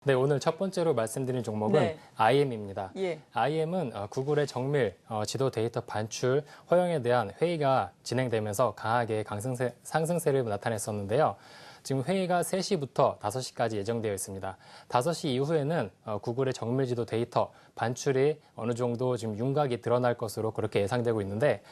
네, 오늘 첫 번째로 말씀드린 종목은 네. IM입니다. 예. IM은 구글의 정밀 지도 데이터 반출 허용에 대한 회의가 진행되면서 강하게 상승세를 나타냈었는데요. 지금 회의가 3시부터 5시까지 예정되어 있습니다. 5시 이후에는 구글의 정밀 지도 데이터 반출이 어느 정도 지금 윤곽이 드러날 것으로 그렇게 예상되고 있는데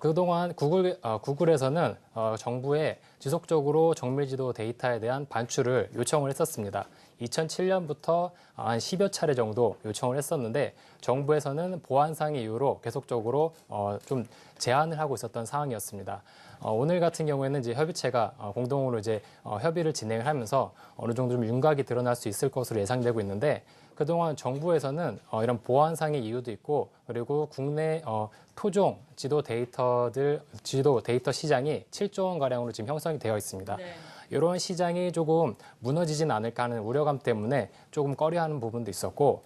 그동안 구글에서는 정부에 지속적으로 정밀 지도 데이터에 대한 반출을 요청을 했었습니다. 2007년부터 한 10여 차례 정도 요청을 했었는데 정부에서는 보안상의 이유로 계속적으로 좀 제한을 하고 있었던 상황이었습니다. 오늘 같은 경우에는 이제 협의체가 공동으로 이제 협의를 진행을 하면서 어느 정도 좀 윤곽이 드러날 수 있을 것으로 예상되고 있는데 그동안 정부에서는 이런 보안상의 이유도 있고 그리고 국내 토종 지도 데이터 시장이 7조 원 가량으로 지금 형성이 되어 있습니다. 네. 이런 시장이 조금 무너지진 않을까 하는 우려감 때문에 조금 꺼려하는 부분도 있었고,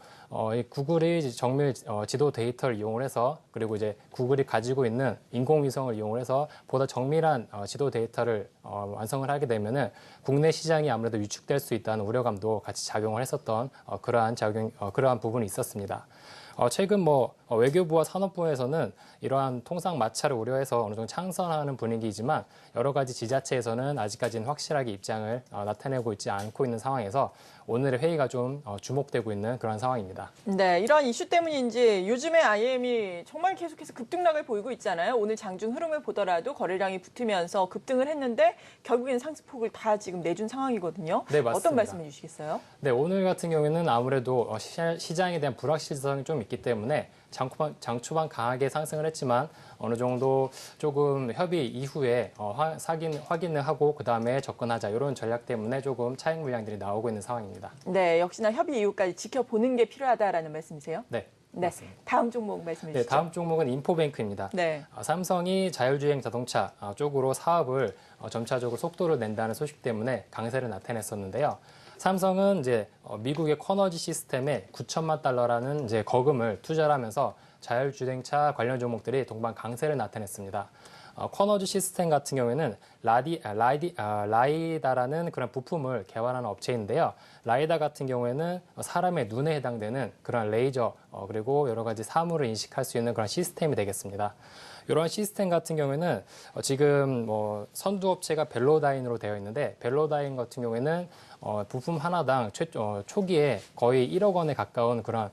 이 구글이 정밀 지도 데이터를 이용을 해서 그리고 이제 구글이 가지고 있는 인공위성을 이용을 해서 보다 정밀한 지도 데이터를 완성을 하게 되면은 국내 시장이 아무래도 위축될 수 있다는 우려감도 같이 작용을 했었던 그러한 부분이 있었습니다. 최근 외교부와 산업부에서는 이러한 통상 마찰을 우려해서 어느 정도 창선하는 분위기이지만 여러 가지 지자체에서는 아직까지는 확실하게 입장을 나타내고 있지 않고 있는 상황에서 오늘의 회의가 좀 주목되고 있는 그런 상황입니다. 네, 이런 이슈 때문인지 요즘에 IM이 정말 계속해서 급등락을 보이고 있잖아요. 오늘 장중 흐름을 보더라도 거래량이 붙으면서 급등을 했는데 결국에는 상승폭을 다 지금 내준 상황이거든요. 네, 맞습니다. 어떤 말씀해 주시겠어요? 네, 오늘 같은 경우에는 아무래도 시장에 대한 불확실성이 좀 있기 때문에 장초반 강하게 상승을 했지만 어느 정도 조금 협의 이후에 확인을 하고 그다음에 접근하자 이런 전략 때문에 조금 차익 물량들이 나오고 있는 상황입니다. 네, 역시나 협의 이후까지 지켜보는 게 필요하다라는 말씀이세요? 네. 네, 맞습니다. 다음 종목 말씀해 주시죠. 네, 다음 종목은 인포뱅크입니다. 네. 삼성이 자율주행 자동차 쪽으로 사업을 점차적으로 속도를 낸다는 소식 때문에 강세를 나타냈었는데요. 삼성은 이제 미국의 커너지 시스템에 9천만 달러라는 이제 거금을 투자를 하면서 자율주행차 관련 종목들이 동반 강세를 나타냈습니다. 커너지 시스템 같은 경우에는 라이다라는 그런 부품을 개발하는 업체인데요. 라이다 같은 경우에는 사람의 눈에 해당되는 그런 레이저 그리고 여러 가지 사물을 인식할 수 있는 그런 시스템이 되겠습니다. 이런 시스템 같은 경우에는 지금 선두업체가 벨로다인으로 되어 있는데 벨로다인 같은 경우에는 부품 하나당 초기에 거의 1억 원에 가까운 그런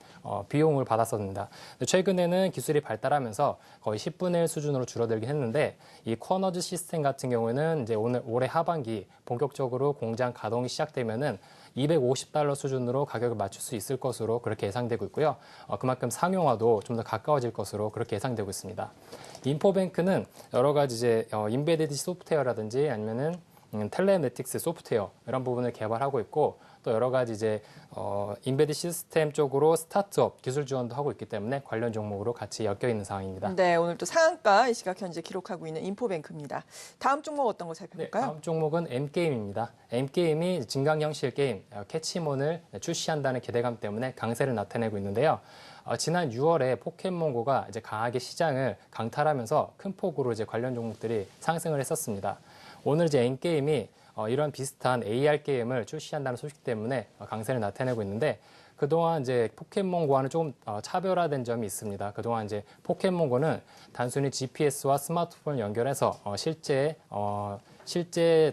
비용을 받았었습니다. 최근에는 기술이 발달하면서 거의 10분의 1 수준으로 줄어들긴 했는데 이 커너즈 시스템 같은 경우에는 이제 올해 하반기 본격적으로 공장 가동이 시작되면은 250달러 수준으로 가격을 맞출 수 있을 것으로 그렇게 예상되고 있고요. 그만큼 상용화도 좀 더 가까워질 것으로 그렇게 예상되고 있습니다. 인포뱅크는 여러 가지 이제 인베디드 소프트웨어라든지 아니면은 텔레매틱스 소프트웨어 이런 부분을 개발하고 있고 또 여러 가지 이제 인베디 시스템 쪽으로 스타트업 기술 지원도 하고 있기 때문에 관련 종목으로 같이 엮여 있는 상황입니다. 네, 오늘 또 상한가 이 시각 현재 기록하고 있는 인포뱅크입니다. 다음 종목 어떤 거 살펴볼까요? 네, 다음 종목은 M게임입니다. M게임이 증강현실 게임 캐치몬을 출시한다는 기대감 때문에 강세를 나타내고 있는데요. 지난 6월에 포켓몬고가 이제 강하게 시장을 강탈하면서 큰 폭으로 이제 관련 종목들이 상승을 했었습니다. 오늘 이제 N게임이 이런 비슷한 AR 게임을 출시한다는 소식 때문에 강세를 나타내고 있는데 그동안 이제 포켓몬고와는 조금 차별화된 점이 있습니다. 그동안 이제 포켓몬고는 단순히 GPS와 스마트폰을 연결해서 실제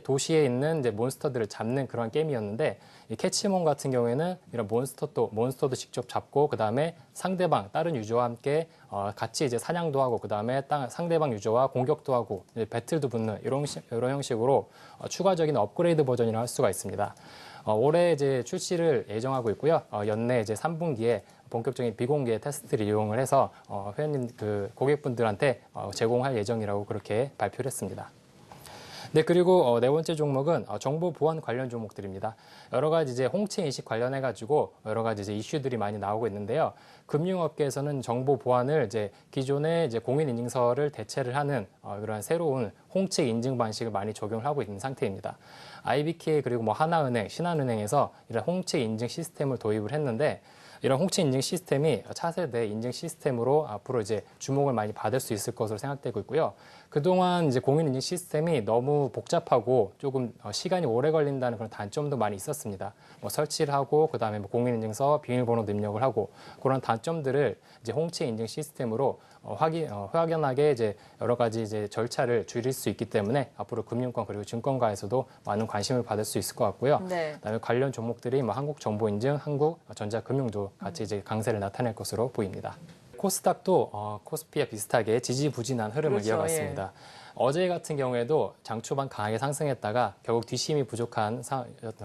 도시에 있는 이제 몬스터들을 잡는 그런 게임이었는데 이 캐치몬 같은 경우에는 이런 몬스터도 직접 잡고 그 다음에 다른 유저와 함께 같이 이제 사냥도 하고 그 다음에 상대방 유저와 공격도 하고 이제 배틀도 붙는 이런 형식으로 추가적인 업그레이드 버전이라 할 수가 있습니다. 올해 이제 출시를 예정하고 있고요. 연내 이제 3분기에 본격적인 비공개 테스트를 이용을 해서 회원님 고객분들한테 제공할 예정이라고 그렇게 발표를 했습니다. 네, 그리고 네 번째 종목은 정보 보안 관련 종목들입니다. 여러 가지 이제 홍채 인식 관련해가지고 여러 가지 이제 이슈들이 많이 나오고 있는데요. 금융업계에서는 정보 보안을 이제 기존의 이제 공인인증서를 대체를 하는 그런 새로운 홍채 인증 방식을 많이 적용을 하고 있는 상태입니다. IBK 그리고 뭐 하나은행, 신한은행에서 이런 홍채 인증 시스템을 도입을 했는데 이런 홍채 인증 시스템이 차세대 인증 시스템으로 앞으로 이제 주목을 많이 받을 수 있을 것으로 생각되고 있고요. 그동안 이제 공인 인증 시스템이 너무 복잡하고 조금 시간이 오래 걸린다는 그런 단점도 많이 있었습니다. 뭐 설치를 하고 그다음에 뭐 공인 인증서 비밀번호도 입력을 하고 그런 단점들을 이제 홍채 인증 시스템으로 확연하게 이제 여러 가지 이제 절차를 줄일 수 있기 때문에 앞으로 금융권 그리고 증권가에서도 많은 관심을 받을 수 있을 것 같고요. 네. 그다음에 관련 종목들이 뭐 한국정보인증, 한국전자금융도 같이 이제 강세를 나타낼 것으로 보입니다. 코스닥도 코스피와 비슷하게 지지부진한 흐름을 그렇죠, 이어갔습니다. 어제 같은 경우에도 장 초반 강하게 상승했다가 결국 뒷심이 부족한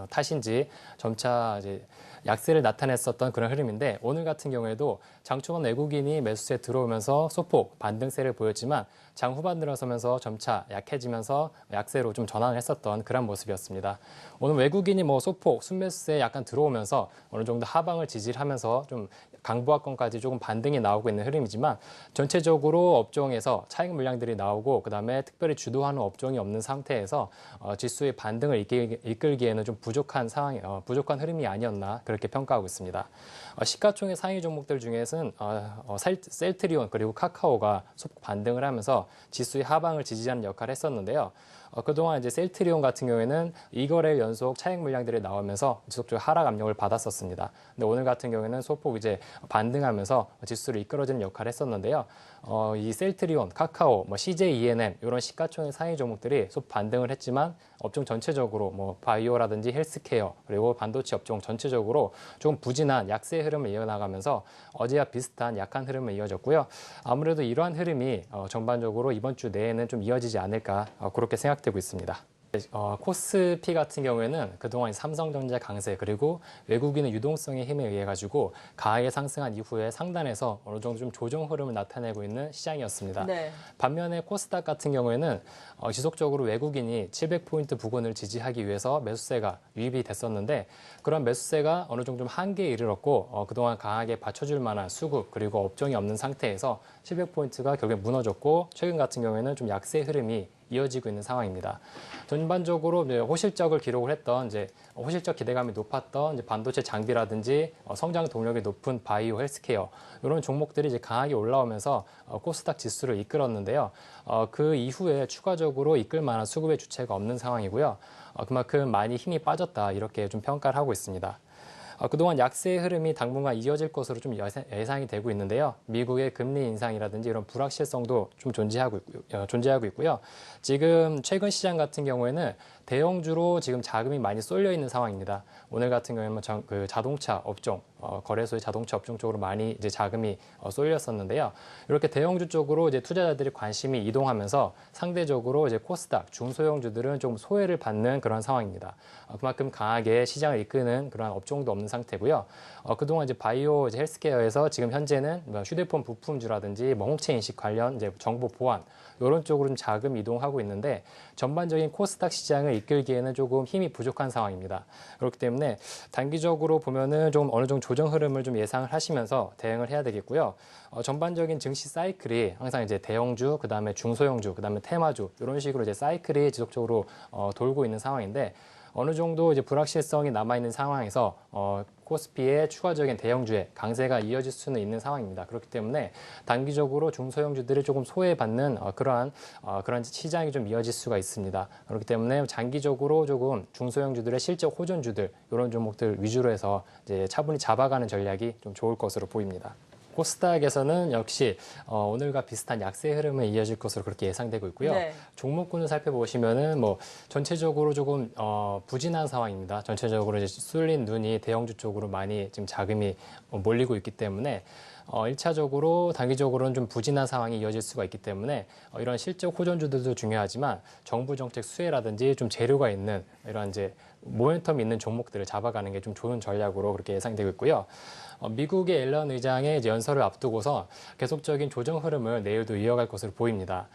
탓인지 점차 이제 약세를 나타냈었던 그런 흐름인데 오늘 같은 경우에도 장 초반 외국인이 매수세에 들어오면서 소폭 반등세를 보였지만 장 후반 들어서면서 점차 약해지면서 약세로 좀 전환을 했었던 그런 모습이었습니다. 오늘 외국인이 뭐 소폭 순매수세에 약간 들어오면서 어느 정도 하방을 지지하면서 좀 강보합권까지 조금 반등이 나오고 있는 흐름이지만 전체적으로 업종에서 차익 물량들이 나오고 그다음에 특별히 주도하는 업종이 없는 상태에서 지수의 반등을 이끌기에는 좀 부족한 상황, 부족한 흐름이 아니었나 그렇게 평가하고 있습니다. 시가총액 상위 종목들 중에서는 셀트리온 그리고 카카오가 소폭 반등을 하면서 지수의 하방을 지지하는 역할을 했었는데요. 그동안 이제 셀트리온 같은 경우에는 2거래일 연속 차익 물량들이 나오면서 지속적으로 하락 압력을 받았었습니다. 근데 오늘 같은 경우에는 소폭 이제 반등하면서 지수를 이끌어주는 역할을 했었는데요. 이 셀트리온, 카카오, 뭐 CJ ENM 이런 시가총액 상위 종목들이 소폭 반등을 했지만 업종 전체적으로 뭐 바이오라든지 헬스케어 그리고 반도체 업종 전체적으로 조금 부진한 약세 흐름을 이어나가면서 어제와 비슷한 약한 흐름을 이어졌고요. 아무래도 이러한 흐름이 전반적으로 이번 주 내에는 좀 이어지지 않을까 그렇게 생각되고 있습니다. 코스피 같은 경우에는 그동안 삼성전자 강세 그리고 외국인의 유동성의 힘에 의해 가지고 강하게 상승한 이후에 상단에서 어느 정도 좀 조정 흐름을 나타내고 있는 시장이었습니다. 네. 반면에 코스닥 같은 경우에는 지속적으로 외국인이 700포인트 부근을 지지하기 위해서 매수세가 유입이 됐었는데 그런 매수세가 어느 정도 좀 한계에 이르렀고 그동안 강하게 받쳐줄 만한 수급 그리고 업종이 없는 상태에서 700포인트가 결국에 무너졌고 최근 같은 경우에는 좀 약세 흐름이 이어지고 있는 상황입니다. 전반적으로 호실적을 기록을 했던 이제 호실적 기대감이 높았던 이제 반도체 장비라든지 성장 동력이 높은 바이오 헬스케어 이런 종목들이 이제 강하게 올라오면서 코스닥 지수를 이끌었는데요. 그 이후에 추가적으로 이끌 만한 수급의 주체가 없는 상황이고요. 그만큼 많이 힘이 빠졌다 이렇게 좀 평가를 하고 있습니다. 그동안 약세의 흐름이 당분간 이어질 것으로 좀 예상이 되고 있는데요. 미국의 금리 인상이라든지 이런 불확실성도 좀 존재하고 있고요. 지금 최근 시장 같은 경우에는 대형주로 지금 자금이 많이 쏠려 있는 상황입니다. 오늘 같은 경우에는 그 자동차 업종, 거래소의 자동차 업종 쪽으로 많이 이제 자금이 쏠렸었는데요. 이렇게 대형주 쪽으로 이제 투자자들이 관심이 이동하면서 상대적으로 이제 코스닥 중소형주들은 좀 소외를 받는 그런 상황입니다. 그만큼 강하게 시장을 이끄는 그런 업종도 없는 상태고요. 그동안 이제 바이오 이제 헬스케어에서 지금 현재는 뭐 휴대폰 부품주라든지 뭐 홍채 인식 관련 이제 정보 보안 이런 쪽으로 좀 자금 이동하고 있는데 전반적인 코스닥 시장을 이끌기에는 조금 힘이 부족한 상황입니다. 그렇기 때문에 단기적으로 보면은 좀 어느 정도 조정 흐름을 좀 예상을 하시면서 대응을 해야 되겠고요. 전반적인 증시 사이클이 항상 이제 대형주, 그다음에 중소형주, 그다음에 테마주 이런 식으로 이제 사이클이 지속적으로 돌고 있는 상황인데 어느 정도 이제 불확실성이 남아있는 상황에서 코스피의 추가적인 대형주의 강세가 이어질 수는 있는 상황입니다. 그렇기 때문에 단기적으로 중소형주들이 조금 소외받는 그런 시장이 좀 이어질 수가 있습니다. 그렇기 때문에 장기적으로 조금 중소형주들의 실적 호전주들 이런 종목들 위주로 해서 이제 차분히 잡아가는 전략이 좀 좋을 것으로 보입니다. 코스닥에서는 역시 오늘과 비슷한 약세 흐름을 이어질 것으로 그렇게 예상되고 있고요. 네. 종목군을 살펴보시면은 뭐 전체적으로 조금 부진한 상황입니다. 전체적으로 이제 쏠린 눈이 대형주 쪽으로 많이 지금 자금이 몰리고 있기 때문에 1차적으로 단기적으로는 좀 부진한 상황이 이어질 수가 있기 때문에 이런 실적 호전주들도 중요하지만 정부 정책 수혜라든지 좀 재료가 있는 이런 이제 모멘텀 있는 종목들을 잡아가는 게 좀 좋은 전략으로 그렇게 예상되고 있고요. 미국의 앨런 의장의 이제 연설을 앞두고서 계속적인 조정 흐름을 내일도 이어갈 것으로 보입니다.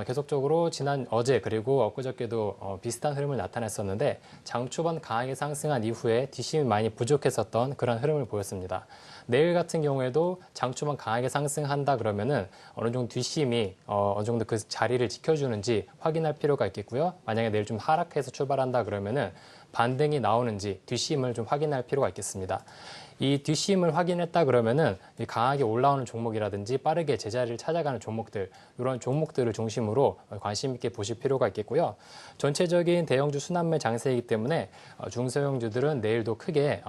계속적으로 어제 그리고 엊그저께도 비슷한 흐름을 나타냈었는데 장 초반 강하게 상승한 이후에 뒷심이 많이 부족했었던 그런 흐름을 보였습니다. 내일 같은 경우에도 장초만 강하게 상승한다 그러면은 어느 정도 뒷심이 어느 정도 그 자리를 지켜주는지 확인할 필요가 있겠고요. 만약에 내일 좀 하락해서 출발한다 그러면은 반등이 나오는지 뒷심을 좀 확인할 필요가 있겠습니다. 이 뒷심을 확인했다 그러면은 강하게 올라오는 종목이라든지 빠르게 제자리를 찾아가는 종목들, 이런 종목들을 중심으로 관심 있게 보실 필요가 있겠고요. 전체적인 대형주 순환매 장세이기 때문에 중소형주들은 내일도 크게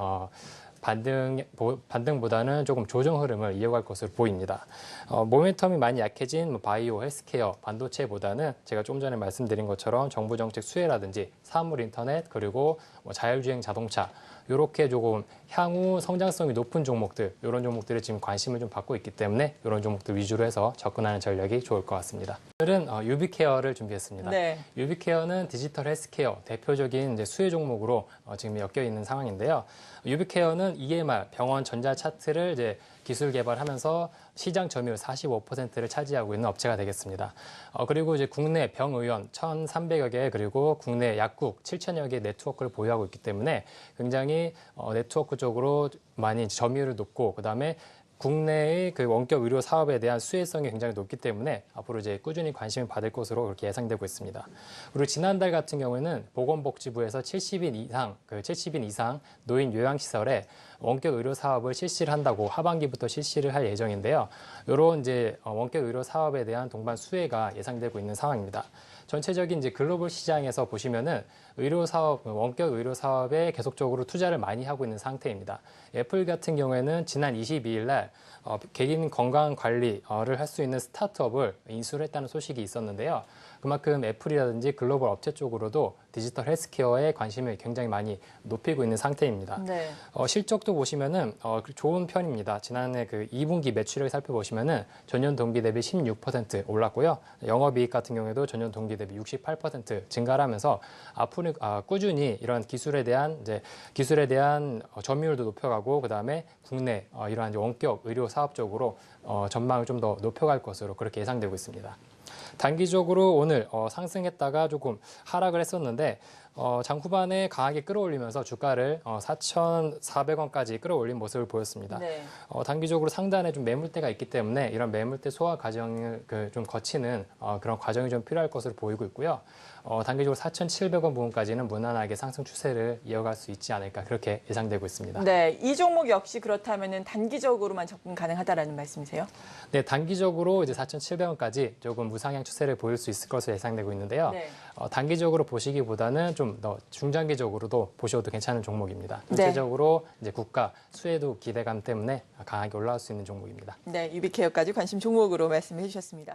반등보다는 조금 조정 흐름을 이어갈 것으로 보입니다. 모멘텀이 많이 약해진 바이오, 헬스케어, 반도체보다는 제가 좀 전에 말씀드린 것처럼 정부 정책 수혜라든지 사물 인터넷 그리고 자율주행 자동차 이렇게 조금 향후 성장성이 높은 종목들, 이런 종목들에 지금 관심을 좀 받고 있기 때문에 이런 종목들 위주로 해서 접근하는 전략이 좋을 것 같습니다. 오늘은 유비케어를 준비했습니다. 네. 유비케어는 디지털 헬스케어 대표적인 이제 수혜 종목으로 지금 엮여 있는 상황인데요. 유비케어는 EMR 병원 전자 차트를 이제 기술 개발하면서 시장 점유율 45%를 차지하고 있는 업체가 되겠습니다. 그리고 이제 국내 병의원 1,300여 개 그리고 국내 약국 7,000여 개 네트워크를 보유하고 있기 때문에 굉장히 네트워크 쪽으로 많이 점유율을 높고 그다음에 국내의 그 원격 의료 사업에 대한 수혜성이 굉장히 높기 때문에 앞으로 이제 꾸준히 관심을 받을 것으로 그렇게 예상되고 있습니다. 그리고 지난달 같은 경우에는 보건복지부에서 70인 이상 노인 요양시설에 원격 의료 사업을 실시를 한다고 하반기부터 실시를 할 예정인데요. 이런 이제 원격 의료 사업에 대한 동반 수혜가 예상되고 있는 상황입니다. 전체적인 이제 글로벌 시장에서 보시면은 의료 사업, 원격 의료 사업에 계속적으로 투자를 많이 하고 있는 상태입니다. 애플 같은 경우에는 지난 22일 날 개인 건강 관리를 할 수 있는 스타트업을 인수를 했다는 소식이 있었는데요. 그만큼 애플이라든지 글로벌 업체 쪽으로도 디지털 헬스케어에 관심을 굉장히 많이 높이고 있는 상태입니다. 네. 실적도 보시면은 좋은 편입니다. 지난해 그 2분기 매출액 살펴보시면은 전년 동기 대비 16% 올랐고요. 영업이익 같은 경우에도 전년 동기 대비 68% 증가를 하면서 앞으로 꾸준히 이런 기술에 대한 점유율도 높여가고 그다음에 국내 이러한 이제 원격 의료 사업 쪽으로 전망을 좀 더 높여갈 것으로 그렇게 예상되고 있습니다. 단기적으로 오늘 상승했다가 조금 하락을 했었는데 장 후반에 강하게 끌어올리면서 주가를 4,400원까지 끌어올린 모습을 보였습니다. 네. 단기적으로 상단에 좀 매물대가 있기 때문에 이런 매물대 소화 과정을 좀 거치는 그런 과정이 좀 필요할 것으로 보이고 있고요. 단기적으로 4,700원 부분까지는 무난하게 상승 추세를 이어갈 수 있지 않을까 그렇게 예상되고 있습니다. 네, 이 종목 역시 그렇다면은 단기적으로만 접근 가능하다라는 말씀이세요? 네, 단기적으로 이제 4,700원까지 조금 무상향 추세를 보일 수 있을 것으로 예상되고 있는데요. 네. 단기적으로 보시기보다는 좀 더 중장기적으로도 보셔도 괜찮은 종목입니다. 네. 전체적으로 이제 국가 수혜도 기대감 때문에 강하게 올라갈 수 있는 종목입니다. 네, 유비케어까지 관심 종목으로 말씀해 주셨습니다.